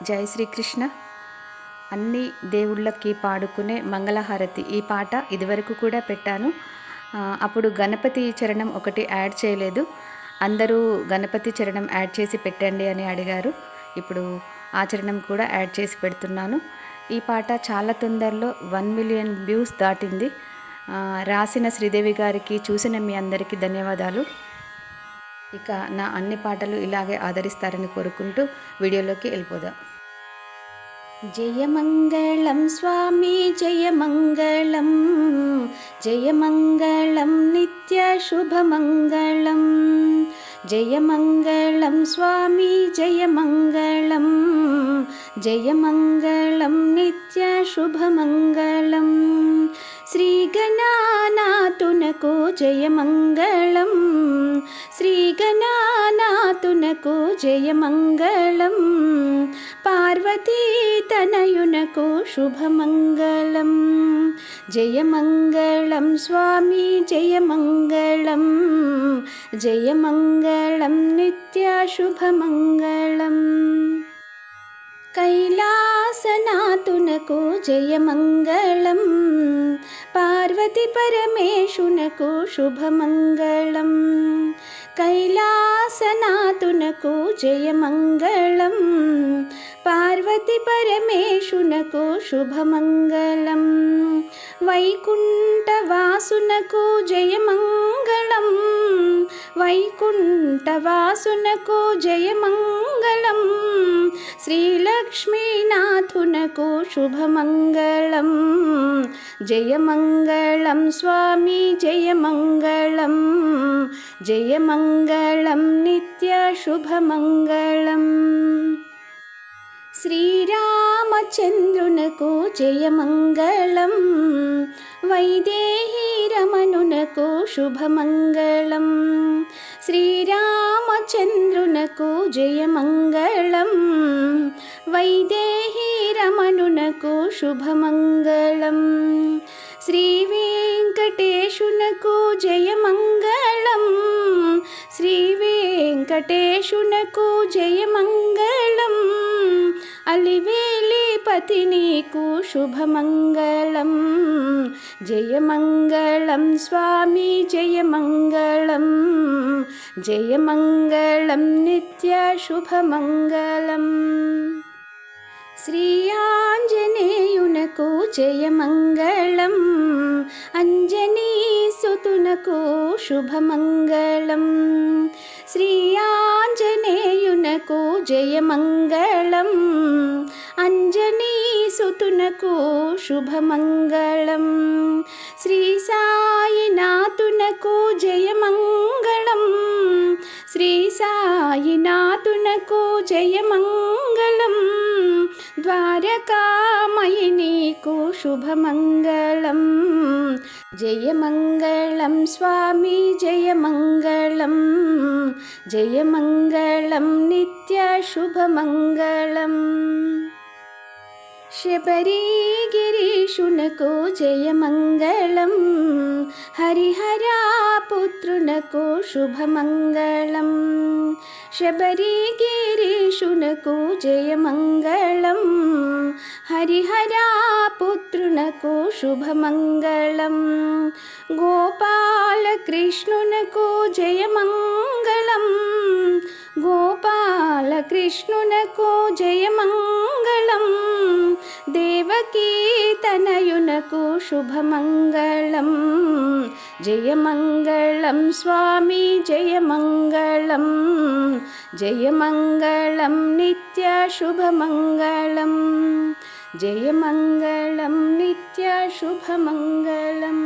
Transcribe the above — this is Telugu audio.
జై శ్రీకృష్ణ. అన్ని దేవుళ్ళకి పాడుకునే మంగళహారతి ఈ పాట ఇదివరకు కూడా పెట్టాను. అప్పుడు గణపతి చరణం ఒకటి యాడ్ చేయలేదు. అందరూ గణపతి చరణం యాడ్ చేసి పెట్టండి అని అడిగారు. ఇప్పుడు ఆ చరణం కూడా యాడ్ చేసి పెడుతున్నాను. ఈ పాట చాలా తొందరలో 1 మిలియన్ వ్యూస్ దాటింది. రాసిన శ్రీదేవి గారికి, చూసిన మీ అందరికీ ధన్యవాదాలు. ఇక నా అన్ని పాటలు ఇలాగే ఆదరిస్తారని కోరుకుంటూ వీడియోలోకి వెళ్ళిపోదాం. జయమంగళం స్వామి జయమంగళం, జయమంగళం నిత్య శుభమంగళం. జయమంగళం స్వామి జయమంగళం, జయమంగళం నిత్య శుభమంగళం. శ్రీగణానాథునకు జయమంగళం, శ్రీగణానాథునకు జయమంగళం. పార్వతీ తనయునకు శుభమంగళం. జయమంగళం స్వామి జయమంగళం, జయమంగళం నిత్య శుభమంగళం. కైలాసనాథునకు జయమంగళం, పార్వతి పరమేశునకు శుభమంగళం. కైలాసనాథునకు జయమంగళం, పార్వతి పరమేశునకు శుభమంగళం. వైకుంఠవాసునకు జయమంగళం, వైకుంఠవాసునకు జయమంగళం. శ్రీలక్ష్మీనాథునకు శుభమంగళం. జయమంగళం స్వామి జయమంగళం, జయమంగళం నిత్య శుభమంగళం. శ్రీరామచంద్రునకు జయమంగళం, వైదేహీ రమణునకు శుభమంగళం. శ్రీరామచంద్రునకు జయమంగళం, వైదేహీ రమణునకు శుభమంగళం. శ్రీ వెంకటేశునకు జయమంగళం, శ్రీ వెంకటేశునకు జయమంగళం. అలివేలిపతి నీకు శుభమంగళం. జయమంగళం స్వామి జయమంగళం, జయమంగళం నిత్య శుభమంగళం. శ్రీ ఆంజనేయునకు జయమంగళం, అంజనీసుతునకు శుభమంగళం. శ్రీ ఆంజనేయునకు జయమంగళం, అంజనీసుతునకు శుభమంగళం. శ్రీ సాయినాథునకు జయమంగళం, శ్రీ సాయినాథునకు జయమంగళం. ద్వారకామయి నీకు శుభమంగళం. జయమంగళం స్వామి జయమంగళం, జయమంగళం నిత్య శుభమంగళం. శబరిగిరీషునకు జయమంగళం, హరిహరాపుత్రునకు శుభమంగళం. శబరిగిరీషునకు జయమంగళం, హరిహరాపుత్రునకు శుభమంగళం. గోపాలకృష్ణునకు జయమంగళం, గోపాలకృష్ణునకు జయమంగళం. దేవకీ తనయునకు శుభమంగళం. జయమంగళం స్వామి జయమంగళం, జయమంగళం నిత్య శుభమంగళం. జయమంగళం నిత్య శుభమంగళం.